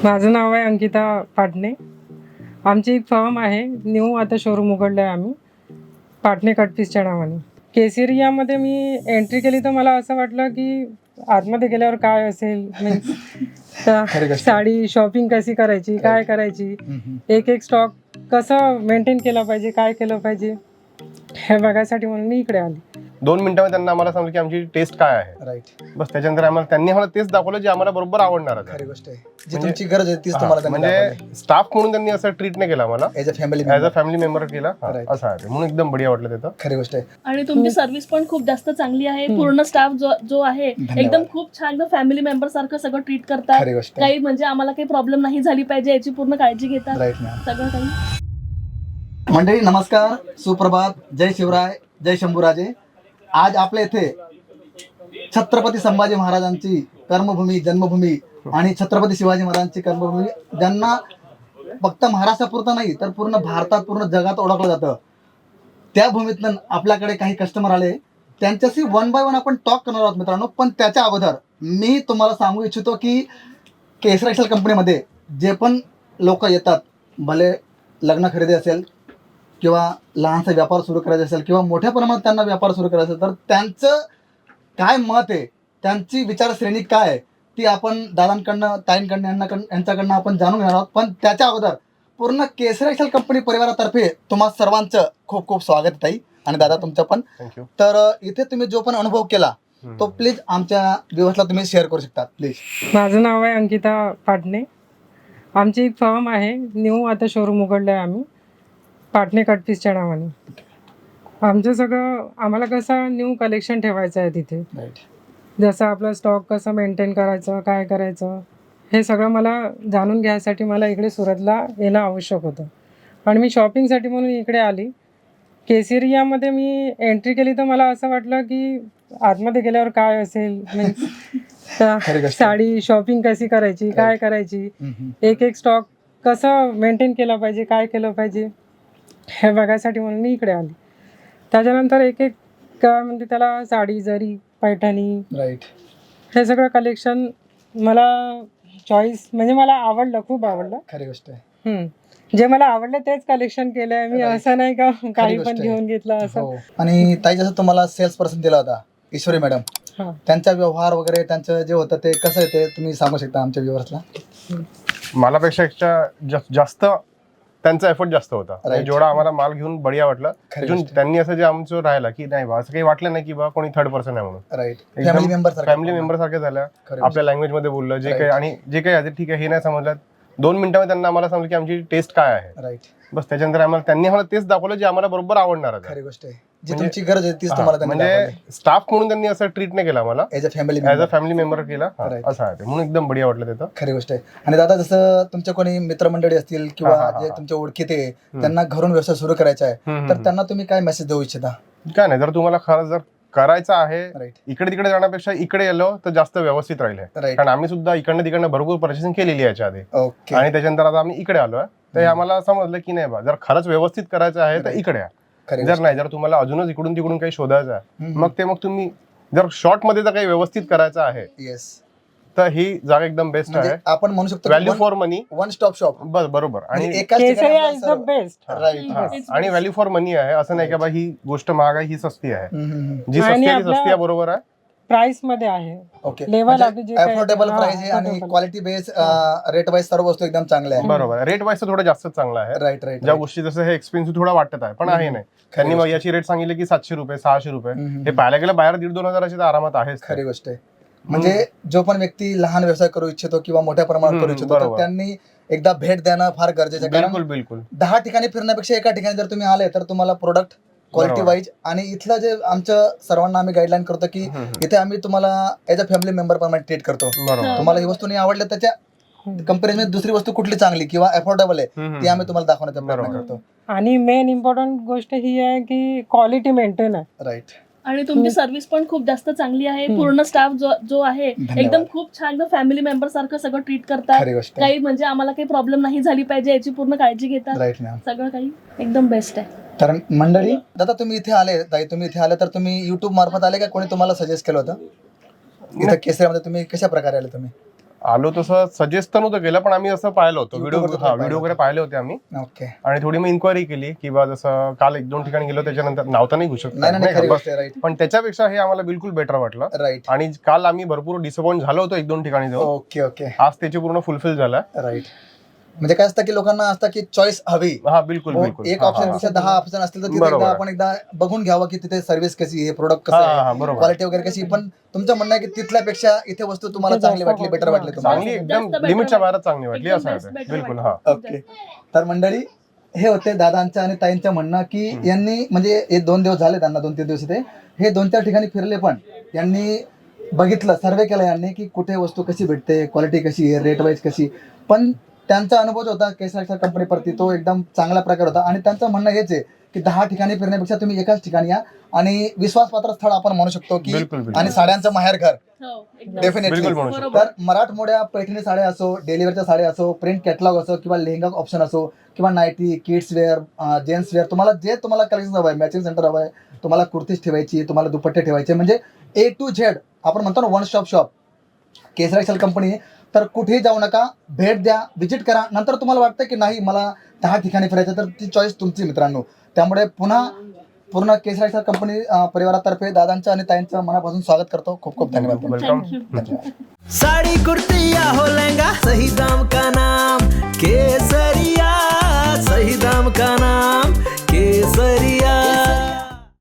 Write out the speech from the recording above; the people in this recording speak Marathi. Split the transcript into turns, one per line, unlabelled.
माझं नाव आहे अंकिता पाटणे. आमची एक फर्म आहे, न्यू आता शोरूम उघडलं आहे आम्ही, पाटणे कटपीसच्या नावाने. केसरियामध्ये मी एंट्री केली तर मला असं वाटलं की आतमध्ये गेल्यावर काय असेल, मीन्स साडी शॉपिंग कशी करायची, काय करायची, एक एक स्टॉक कसं मेंटेन केलं पाहिजे, काय केलं पाहिजे हे बघायसाठी म्हणून मी इकडे आली.
2 मिनिटांमध्ये त्यांना आम्हाला सांगितलं की आमची टेस्ट काय आहे.
राईट.
बस त्याच्यानंतर त्यांनी आम्हाला तेच दाखवलं जे आम्हाला बरोबर आवडणार आहे.
खरी गोष्ट आहे, जी तुमची गरज आहे तीच तुम्हाला त्यांनी दाखवली.
म्हणजे स्टाफ म्हणून त्यांनी असं ट्रीट नाही केला मला,
ॲज
अ फॅमिली मेंबर केला.
Right.
असं आहे म्हणून एकदम बढिया वाटलं तिथं.
खरी गोष्ट आहे.
आणि तुमची सर्व्हिस पण खूप जास्त चांगली आहे. पूर्ण स्टाफ जो आहे एकदम खूप छान फॅमिली मेंबर सारखं सगळं ट्रीट करतात.
खरी गोष्ट आहे.
काही म्हणजे आम्हाला काही प्रॉब्लेम नाही झाली पाहिजे याची पूर्ण काळजी घेतात.
Right ma'am.
सगळं काही.
मंडळी नमस्कार, सुप्रभात, जय शिवराय, जय शंभूराजे. आज आपल्या इथे छत्रपती संभाजी महाराजांची कर्मभूमी, जन्मभूमी आणि छत्रपती शिवाजी महाराजांची कर्मभूमी, ज्यांना फक्त महाराष्ट्रापुरतं नाही तर पूर्ण भारतात, पूर्ण जगात ओळखलं जातं, त्या भूमीतून आपल्याकडे काही कस्टमर आले. त्यांच्याशी वन बाय वन आपण टॉक करणार आहोत मित्रांनो. पण त्याच्या अगोदर मी तुम्हाला सांगू इच्छितो की केसर एक्सेल कंपनीमध्ये जे पण लोक येतात, भले लग्न खरेदी असेल किंवा लहानसा व्यापार सुरू करायचा असेल किंवा मोठ्या प्रमाणात त्यांना व्यापार सुरू करायचा असेल, तर त्यांचं काय मत आहे, त्यांची विचारश्रेणी काय आहे, ती आपण दादांकडनं, ताईंकडनं, यांच्याकडनं आपण जाणून घेणार आहोत. पण त्याच्या अगोदर पूर्ण केसर एक्सेल कंपनी परिवारातर्फे तुम्हा सर्वांचं खूप खूप स्वागत आहे ताई आणि दादा तुमचं पण.
थँक्यू.
तर इथे तुम्ही जो पण अनुभव केला तो प्लीज आमच्या व्ह्यूअर्सला तुम्ही शेअर करू शकता प्लीज.
माझं नाव आहे अंकिता पाटणे. आमची एक फर्म आहे, न्यू आता शोरूम उघडलं आहे आम्ही, पाटणे कटपीसच्या नावाने. आमचं सगळं आम्हाला कसं न्यू कलेक्शन ठेवायचं आहे तिथे,
राईट.
जसं आपला स्टॉक कसं मेंटेन करायचं, काय करायचं, हे सगळं मला जाणून घ्यायसाठी मला इकडे सुरतला येणं आवश्यक होतं. आणि मी शॉपिंगसाठी म्हणून इकडे आली. केसरियामध्ये मी एंट्री केली तर मला असं वाटलं की आतमध्ये गेल्यावर काय असेल, मीन्स साडी शॉपिंग कशी करायची, काय करायची, एक एक स्टॉक कसं मेंटेन केलं पाहिजे, काय केलं पाहिजे हे बघायसाठी म्हणून मी इकडे आली. त्याच्यानंतर एक एक काय म्हणते त्याला, साडी, जरी, पैठणी,
राईट.
हे सगळं कलेक्शन मला चॉईस म्हणजे मला आवडलं, खूप आवडलं.
खरी गोष्ट आहे.
जे मला आवडलं तेच कलेक्शन केलं आहे मी. असं नाही का काही
गोष्ट
पण
आहे.
घेऊन घेतलं असं.
हो. आणि ताई जसं तुम्हाला सेल्स पर्सन दिला होता ईश्वरी मॅडम,
हां.
त्यांचा व्यवहार वगैरे त्यांचं जे होतं ते कसं आहे ते तुम्ही सांगू शकता आमच्या व्ह्यूअर्सला?
मलापेक्षा जास्त त्यांचा एफर्ट जास्त होता.
Right.
जेवढा आम्हाला माल घेऊन बढिया वाटलं,
खरी
अजून
गोष्ट.
त्यांनी असं जे आमचं राहिलं की नाही बा असं काही वाटलं नाही की बा कोणी थर्ड पर्सन आहे म्हणून.
Right. Family member
family member सारखे झाल्या. आपल्या लँग्वेज मध्ये बोललं जे काही, आणि जे काही ठीक आहे हे नाही समजलं, 2 मिनिटांमध्ये त्यांना आम्हाला सांगितलं की आमची टेस्ट काय आहे.
राईट.
बस त्याच्यानंतर त्यांनी आम्हाला तेच दाखवलं जे आम्हाला बरोबर आवडणार आहे.
खरी गोष्ट आहे, जी तुमची गरज आहे तीच तुम्हाला त्यांनी दाखवली.
म्हणजे स्टाफ म्हणून त्यांनी असं ट्रीट नाही केला मला,
ॲज अ
फॅमिली मेंबर केला.
Right.
असं आहे म्हणून एकदम बढिया वाटलं तिथं.
खरी गोष्ट आहे. आणि दादा जसं तुमच्या कोणी मित्रमंडळी असतील किंवा जे तुमच्या ओळखीते त्यांना घरून व्यवसाय सुरू करायचा आहे, तर त्यांना तुम्ही काय मेसेज देऊ इच्छिता?
काय नाही, जर तुम्हाला खरंच जर करायचं आहे,
राईट.
इकडे तिकडे जाण्यापेक्षा इकडे गेलो तर जास्त व्यवस्थित राहील.
राईट.
कारण आम्ही सुद्धा इकडनं तिकडनं भरपूर पर्चेसिंग केलेली आहे याच्या आधी,
ओके.
आणि त्याच्यानंतर आता आम्ही इकडे आलोय. तर आम्हाला समजलं की नाही बा, जर खरंच व्यवस्थित करायचं आहे तर इकडे या.
खरी
जर नाही, जर तुम्हाला अजूनच इकडून तिकडून काही शोधायचं आहे, मग तुम्ही जर शॉर्ट मध्ये जर काही व्यवस्थित करायचं आहे
येस,
तर ही जागा एकदम बेस्ट
म्हणजे
आहे.
आपण म्हणू शकतो
value for money,
one stop shop.
बरोबर. आणि
एकाच
केसरिया इज द
ठिकाणी
बेस्ट.
राईट.
आणि व्हॅल्यू फॉर मनी आहे. असं नाही की बा ही गोष्ट महाग आहे, ही सस्ती आहे. जी
आणि
सस्ती आहे ती
आपल्या-
सस्ती आहे, बरोबर आहे.
प्राइस मध्ये आहे.
ओके.
लेवल आपली जे काही-
अफोर्डेबल
हां,
प्राइस आहे आणि
affordable.
Quality base, rate wise सर्व वस्तू एकदम चांगल्या आहे.
बरोबर आहे. रेट वाईज थोडं जास्त चांगला आहे.
Right right.
ज्या गोष्टी जसं हे एक्सपेन्सिव्ह थोडा वाटत आहे, पण आहे नाही. त्यांनी मग याची रेट सांगितले की 700 रुपये, 600 रुपये. हे पाहायला गेलं बाहेर 1,500-2 हजाराची तर आरामात आहेच.
खरी गोष्ट आहे. म्हणजे जो पण व्यक्ती लहान व्यवसाय करू इच्छितो किंवा मोठ्या प्रमाणात करू इच्छितो, तर
बरोबर.
त्यांनी एकदा भेट देणं फार गरजेचं आहे.
बिलकुल
कारण
बिलकुल
10 ठिकाणी फिरण्यापेक्षा एका ठिकाणी जर तुम्ही आले तर तुम्हाला प्रोडक्ट क्वालिटी
बरोबर.
वाईज, आणि इथलं जे आमचं सर्वांना आम्ही गाईडलाईन करतो की इथे आम्ही तुम्हाला ॲज अ फॅमिली मेंबर प्रमाणे ट्रीट करतो.
बरोबर.
तुम्हाला ही वस्तू नाही आवडल्या त्याच्या कंपॅरिझन दुसरी वस्तू कुठली चांगली किंवा अफोर्डेबल आहे ती आम्ही तुम्हाला दाखवण्याचा प्रयत्न
बरोबर.
करतो.
आणि मेन इम्पॉर्टंट गोष्ट ही आहे की क्वालिटी मेंटेन आहे.
राईट.
आणि तुमची सर्व्हिस पण खूप जास्त चांगली आहे. पूर्ण स्टाफ जो आहे एकदम खूप छान फॅमिली मेंबर सारखं सगळं ट्रीट करतात.
खरी गोष्ट आहे.
काही म्हणजे आम्हाला काही प्रॉब्लेम नाही झाली पाहिजे याची पूर्ण काळजी घेतात.
Right ma'am.
सगळं काही एकदम बेस्ट आहे.
तर मंडळी, दादा तुम्ही इथे आले, ताई तुम्ही इथे आले तर तुम्ही युट्यूब मार्फत आले का कोणी तुम्हाला सजेस्ट केलं होतं इथं केसरीमध्ये? तुम्ही कशा प्रकारे आले तुम्ही?
आलो तसं सजेस्ट तर नव्हतं केलं, पण आम्ही असं पाहिलं होतं
YouTube
व्हिडिओ,
वर तुम्ही
व्हिडिओ वगैरे पाहिले होते आम्ही,
ओके.
आणि थोडी मग इन्क्वायरी केली की बा जसं काल 1-2 ठिकाणी गेलो, त्याच्यानंतर नाव तर नाही घेऊ शकत,
नाही नाही
नाही
खरी
का?
गोष्ट आहे. राईट
पण त्याच्यापेक्षा हे आम्हाला बिलकुल बेटर वाटलं,
राईट.
आणि काल आम्ही भरपूर डिसअपॉइंट झालो होतो 1-2 ठिकाणी जाऊन,
ओके ओके.
आज त्याची पूर्ण फुलफिल झाला.
राईट. म्हणजे काय असतं की लोकांना असतं की चॉईस हवी.
हा बिलकुल बिलकुल.
एक
हा,
ऑप्शन
हा,
पेक्षा 10 ऑप्शन असतील तर तिथे
बरोबर
एकदा
आहे.
आपण एकदा बघून घ्यावं की तिथे सर्व्हिस कशी आहे, प्रोडक्ट कसं
हा,
आहे,
हा, बरोबर.
क्वालिटी वगैरे कशी. पण तुमचं म्हणणं आहे की तिथल्यापेक्षा इथे वस्तू तुम्हाला
इथे
चांगली
जास्त
वाटली, बेटर वाटली तुम्हाला.
चांगली
जास्त
एकदम
better
लिमिटच्या
वाटलं.
बाहेर चांगली वाटली
एकदम
असं
best,
आहे
better
ते. बिलकुल.
वाटलं.
हा
ओके. तर मंडळी हे होते दादांच्या आणि ताईंच्या म्हणणं की यांनी म्हणजे हे 2 दिवस झाले त्यांना, 2-3 दिवस इथे हे 2-4 ठिकाणी फिरले, पण यांनी बघितलं, सर्वे केला यांनी की कुठे वस्तू कशी भेटते, क्वालिटी कशी आहे, रेट वाईज कशी. पण त्यांचा अनुभव जो होता केसर कंपनीवरती तो एकदम चांगला प्रकार होता. आणि त्यांचं म्हणणं हेच आहे की 10 ठिकाणी फिरण्यापेक्षा तुम्ही एकाच ठिकाणी या, आणि विश्वासपात्र स्थळ आपण म्हणू शकतो की,
बिलकुल, बिलकुल.
आणि साड्यांचं माहेरघर
हो, एकदम.
डेफिनेटली.
बिलकुल म्हणू शकतो.
तर मराठमोळ्या पैठणी साड्या असो, डेलिव्हरच्या साड्या असो, प्रिंट कॅटलॉग असो, किंवा लेहंगा ऑप्शन असो, किंवा nightie, kids wear, gents wear, तुम्हाला कलेक्शन हवं आहे, मॅचिंग सेंटर हवं आहे, तुम्हाला कुर्तीज ठेवायची, तुम्हाला दुपट्टे ठेवायचे, म्हणजे A to Z आपण म्हणतो ना वन स्टॉप शॉप केसर एक्सेल कंपनी. तर कुठेही जाऊ नका, भेट द्या, व्हिजिट करा. नंतर तुम्हाला वाटतं की नाही मला 10 ठिकाणी फिरायचं, तर ती चॉईस तुमची मित्रांनो. त्यामुळे पुन्हा पूर्ण केसर एक्सेल कंपनी परिवारातर्फे दादांचं आणि ताईंचं मनापासून स्वागत करतो. खूप खूप धन्यवाद.
वेलकम.
Thank you.
धन्यवाद.
साड़ी कुर्ती या हो लहंगा, सही दाम का नाम केसरी